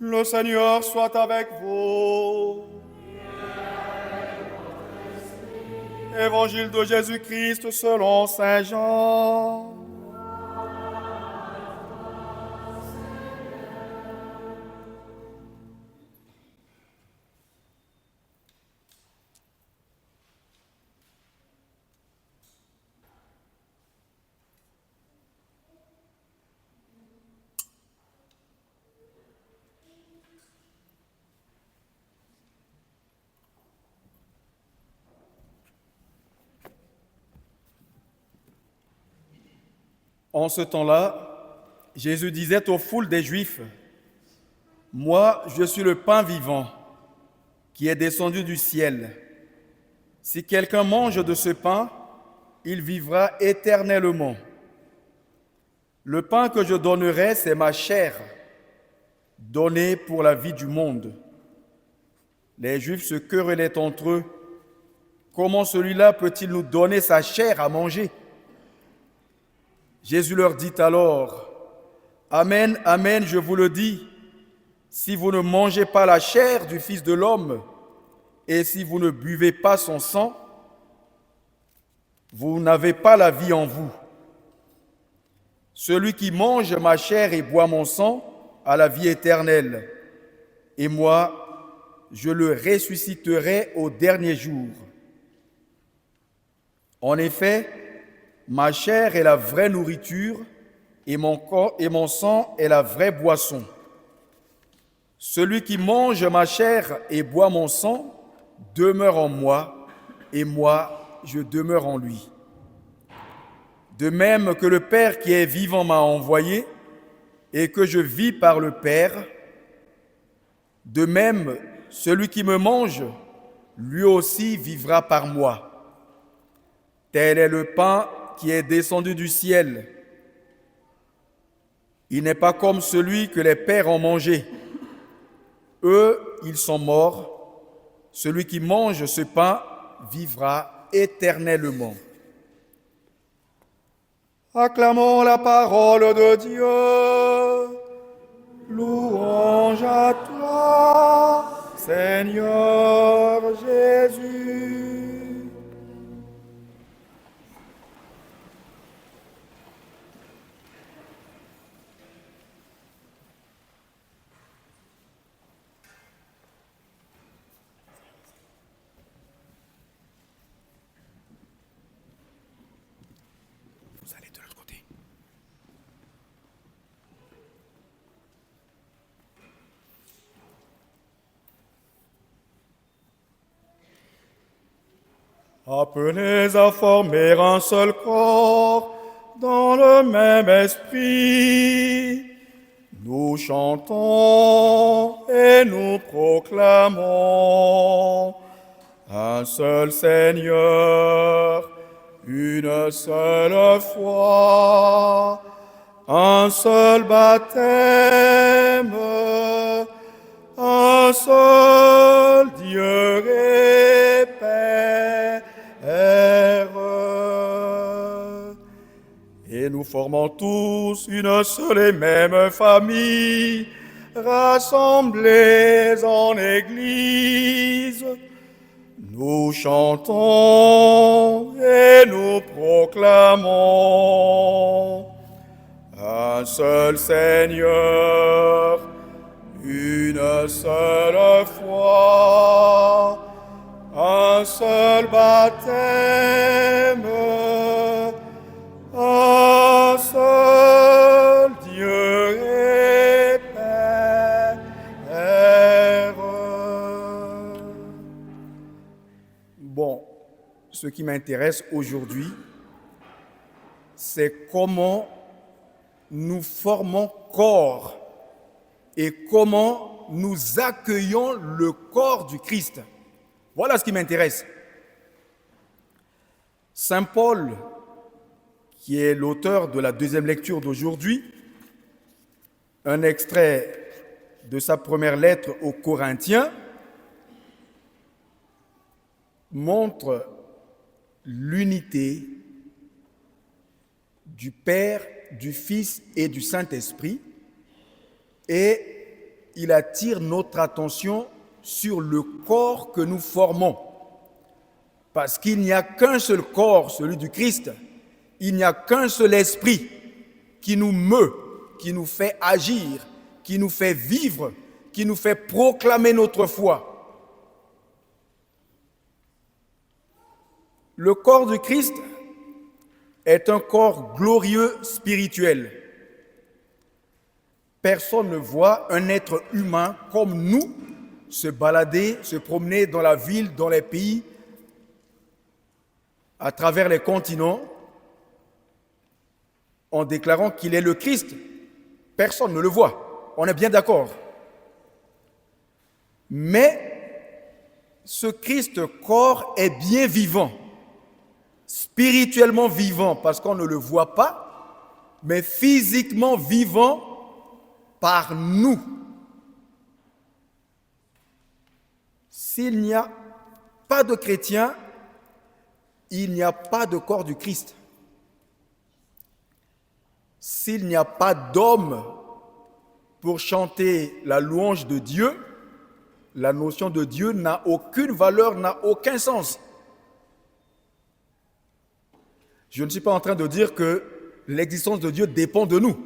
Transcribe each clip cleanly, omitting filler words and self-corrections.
Le Seigneur soit avec vous. Évangile de Jésus-Christ selon Saint Jean. En ce temps-là, Jésus disait aux foules des Juifs, « Moi, je suis le pain vivant qui est descendu du ciel. Si quelqu'un mange de ce pain, il vivra éternellement. Le pain que je donnerai, c'est ma chair, donnée pour la vie du monde. » Les Juifs se querellaient entre eux. « Comment celui-là peut-il nous donner sa chair à manger ?» Jésus leur dit alors, « Amen, amen, je vous le dis, si vous ne mangez pas la chair du Fils de l'homme et si vous ne buvez pas son sang, vous n'avez pas la vie en vous. Celui qui mange ma chair et boit mon sang a la vie éternelle, et moi, je le ressusciterai au dernier jour. En effet, ma chair est la vraie nourriture et mon sang est la vraie boisson. Celui qui mange ma chair et boit mon sang demeure en moi et moi, je demeure en lui. De même que le Père qui est vivant m'a envoyé et que je vis par le Père, de même, celui qui me mange, lui aussi vivra par moi. Tel est le pain qui est descendu du ciel. Il n'est pas comme celui que les pères ont mangé. Eux, ils sont morts. Celui qui mange ce pain vivra éternellement. Acclamons la parole de Dieu. Louange à toi, Seigneur Jésus. Vous allez de l'autre côté. Appelés à former un seul corps dans le même esprit, nous chantons et nous proclamons un seul Seigneur, une seule foi, un seul baptême, un seul Dieu et Père. Et nous formons tous une seule et même famille, rassemblés en Église. Nous chantons et nous proclamons un seul Seigneur, une seule foi, un seul baptême, un seul Dieu et Père. Bon, ce qui m'intéresse aujourd'hui, c'est comment nous formons corps et comment nous accueillons le corps du Christ. Voilà ce qui m'intéresse. Saint Paul, qui est l'auteur de la deuxième lecture d'aujourd'hui, un extrait de sa première lettre aux Corinthiens, montre l'unité du Père, du Fils et du Saint-Esprit et il attire notre attention sur le corps que nous formons. Parce qu'il n'y a qu'un seul corps, celui du Christ. Il n'y a qu'un seul esprit qui nous meut, qui nous fait agir, qui nous fait vivre, qui nous fait proclamer notre foi. Le corps du Christ est un corps glorieux spirituel. Personne ne voit un être humain comme nous se balader, se promener dans la ville, dans les pays, à travers les continents, en déclarant qu'il est le Christ. Personne ne le voit. On est bien d'accord. Mais ce Christ corps est bien vivant, spirituellement vivant, parce qu'on ne le voit pas, mais physiquement vivant par nous. S'il n'y a pas de chrétien, il n'y a pas de corps du Christ. S'il n'y a pas d'homme pour chanter la louange de Dieu, la notion de Dieu n'a aucune valeur, n'a aucun sens. Je ne suis pas en train de dire que l'existence de Dieu dépend de nous.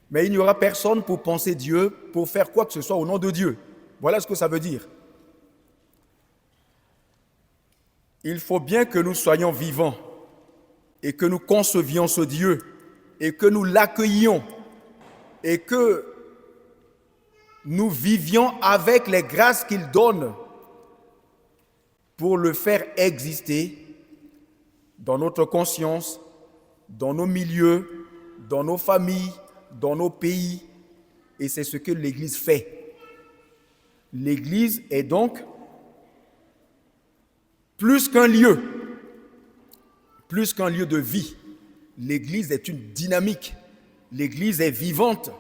Mais il n'y aura personne pour penser Dieu, pour faire quoi que ce soit au nom de Dieu. Voilà ce que ça veut dire. Il faut bien que nous soyons vivants et que nous concevions ce Dieu et que nous l'accueillions et que nous vivions avec les grâces qu'il donne pour le faire exister dans notre conscience, dans nos milieux, dans nos familles, dans nos pays. Et c'est ce que l'Église fait. L'Église est donc plus qu'un lieu de vie. L'Église est une dynamique. L'Église est vivante.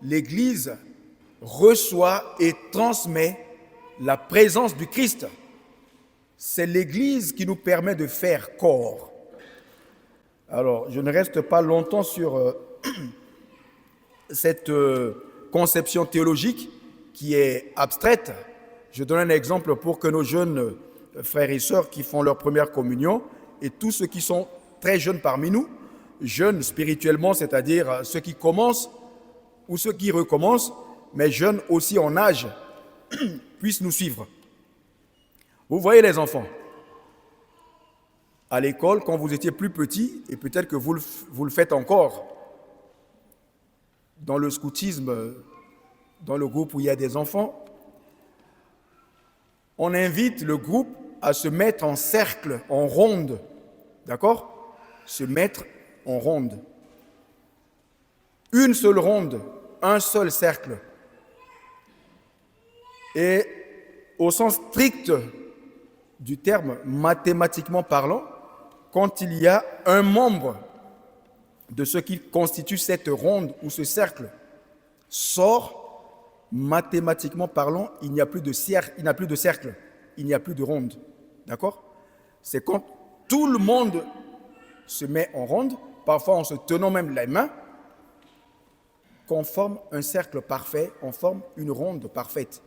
L'Église reçoit et transmet la présence du Christ. C'est l'Église qui nous permet de faire corps. Alors, je ne reste pas longtemps sur cette conception théologique qui est abstraite. Je donne un exemple pour que nos jeunes frères et sœurs qui font leur première communion et tous ceux qui sont très jeunes parmi nous, jeunes spirituellement, c'est-à-dire ceux qui commencent ou ceux qui recommencent, mais jeunes aussi en âge, puissent nous suivre. Vous voyez les enfants, à l'école, quand vous étiez plus petits, et peut-être que vous le faites encore, dans le scoutisme, dans le groupe où il y a des enfants, on invite le groupe à se mettre en cercle, en ronde, d'accord? Se mettre en ronde. Une seule ronde, un seul cercle. Et au sens strict du terme, mathématiquement parlant, quand il y a un membre de ce qui constitue cette ronde ou ce cercle sort, mathématiquement parlant, il n'y a plus de cercle, il n'y a plus de ronde. D'accord? C'est quand tout le monde se met en ronde, parfois en se tenant même les mains, qu'on forme un cercle parfait, on forme une ronde parfaite.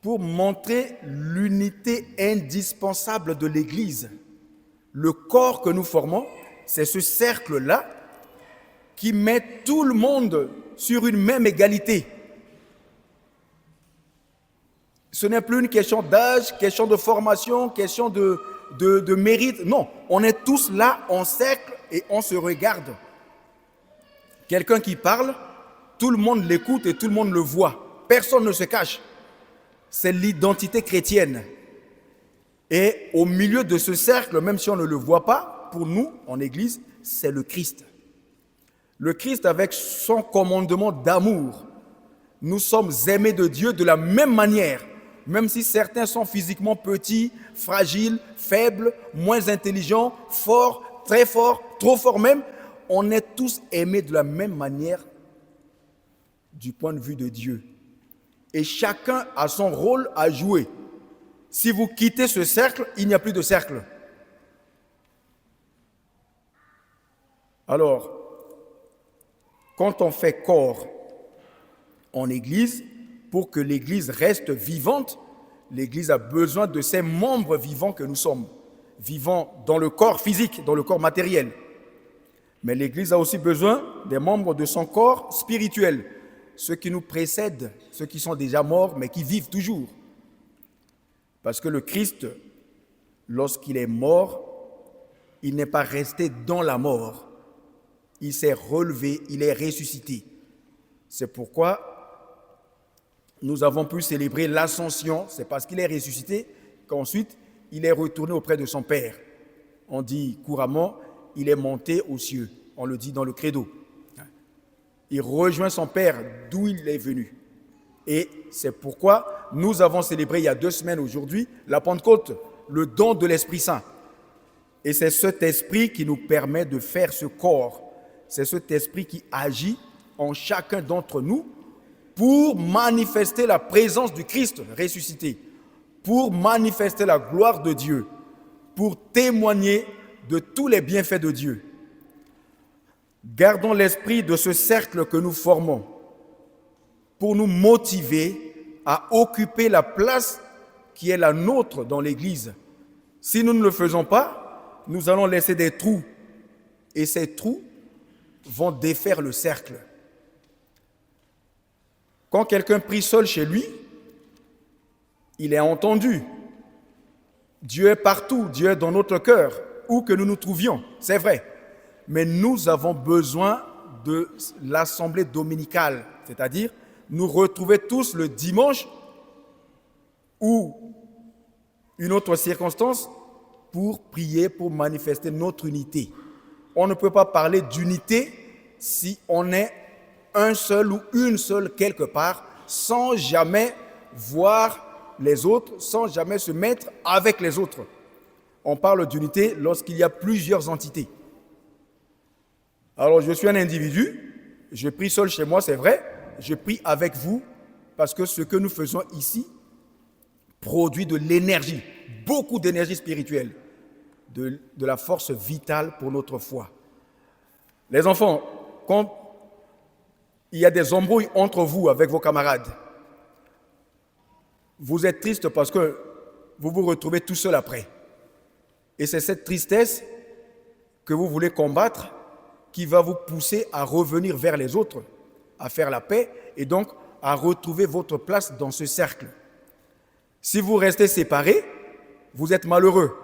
Pour montrer l'unité indispensable de l'Église. Le corps que nous formons, c'est ce cercle-là qui met tout le monde sur une même égalité. Ce n'est plus une question d'âge, question de formation, question de mérite. Non, on est tous là en cercle et on se regarde. Quelqu'un qui parle, tout le monde l'écoute et tout le monde le voit. Personne ne se cache. C'est l'identité chrétienne. Et au milieu de ce cercle, même si on ne le voit pas, pour nous, en Église, c'est le Christ. Le Christ avec son commandement d'amour. Nous sommes aimés de Dieu de la même manière, même si certains sont physiquement petits, fragiles, faibles, moins intelligents, forts, très forts, trop forts même, on est tous aimés de la même manière du point de vue de Dieu. Et chacun a son rôle à jouer. Si vous quittez ce cercle, il n'y a plus de cercle. Alors, quand on fait corps en Église, pour que l'Église reste vivante, l'Église a besoin de ces membres vivants que nous sommes, vivants dans le corps physique, dans le corps matériel. Mais l'Église a aussi besoin des membres de son corps spirituel, ceux qui nous précèdent, ceux qui sont déjà morts, mais qui vivent toujours. Parce que le Christ, lorsqu'il est mort, il n'est pas resté dans la mort. Il s'est relevé, il est ressuscité. C'est pourquoi nous avons pu célébrer l'ascension. C'est parce qu'il est ressuscité qu'ensuite il est retourné auprès de son Père. On dit couramment, il est monté aux cieux. On le dit dans le credo. Il rejoint son Père d'où il est venu. Et c'est pourquoi nous avons célébré il y a 2 semaines aujourd'hui la Pentecôte, le don de l'Esprit Saint. Et c'est cet esprit qui nous permet de faire ce corps. C'est cet esprit qui agit en chacun d'entre nous pour manifester la présence du Christ ressuscité, pour manifester la gloire de Dieu, pour témoigner de tous les bienfaits de Dieu. Gardons l'esprit de ce cercle que nous formons pour nous motiver à occuper la place qui est la nôtre dans l'Église. Si nous ne le faisons pas, nous allons laisser des trous et ces trous vont défaire le cercle. Quand quelqu'un prie seul chez lui, il est entendu. Dieu est partout, Dieu est dans notre cœur, où que nous nous trouvions, c'est vrai. Mais nous avons besoin de l'assemblée dominicale, c'est-à-dire nous retrouver tous le dimanche ou une autre circonstance pour prier, pour manifester notre unité. On ne peut pas parler d'unité si on est un seul ou une seule quelque part, sans jamais voir les autres, sans jamais se mettre avec les autres. On parle d'unité lorsqu'il y a plusieurs entités. Alors, je suis un individu, je prie seul chez moi, c'est vrai, je prie avec vous, parce que ce que nous faisons ici produit de l'énergie, beaucoup d'énergie spirituelle, de la force vitale pour notre foi. Les enfants, quand il y a des embrouilles entre vous avec vos camarades, vous êtes triste parce que vous vous retrouvez tout seul après. Et c'est cette tristesse que vous voulez combattre qui va vous pousser à revenir vers les autres, à faire la paix et donc à retrouver votre place dans ce cercle. Si vous restez séparés, vous êtes malheureux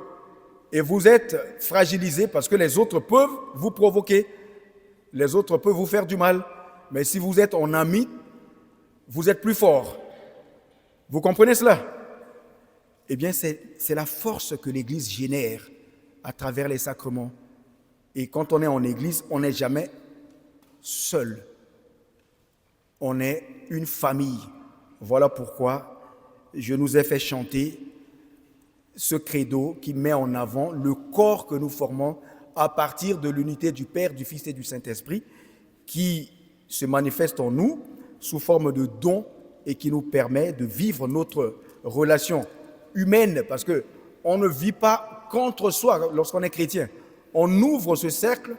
et vous êtes fragilisés parce que les autres peuvent vous provoquer, les autres peuvent vous faire du mal. Mais si vous êtes en ami, vous êtes plus fort. Vous comprenez cela? Eh bien, c'est la force que l'Église génère à travers les sacrements. Et quand on est en Église, on n'est jamais seul. On est une famille. Voilà pourquoi je nous ai fait chanter ce credo qui met en avant le corps que nous formons à partir de l'unité du Père, du Fils et du Saint-Esprit qui se manifeste en nous sous forme de dons et qui nous permet de vivre notre relation humaine parce qu'on ne vit pas contre soi lorsqu'on est chrétien. On ouvre ce cercle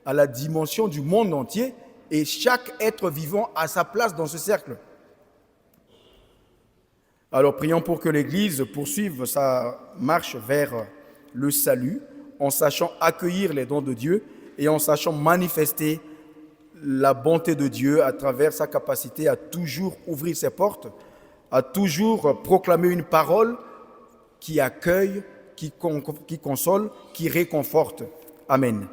à la dimension du monde entier et chaque être vivant a sa place dans ce cercle. Alors prions pour que l'Église poursuive sa marche vers le salut en sachant accueillir les dons de Dieu et en sachant manifester la bonté de Dieu à travers sa capacité à toujours ouvrir ses portes, à toujours proclamer une parole qui accueille, qui console, qui réconforte. Amen.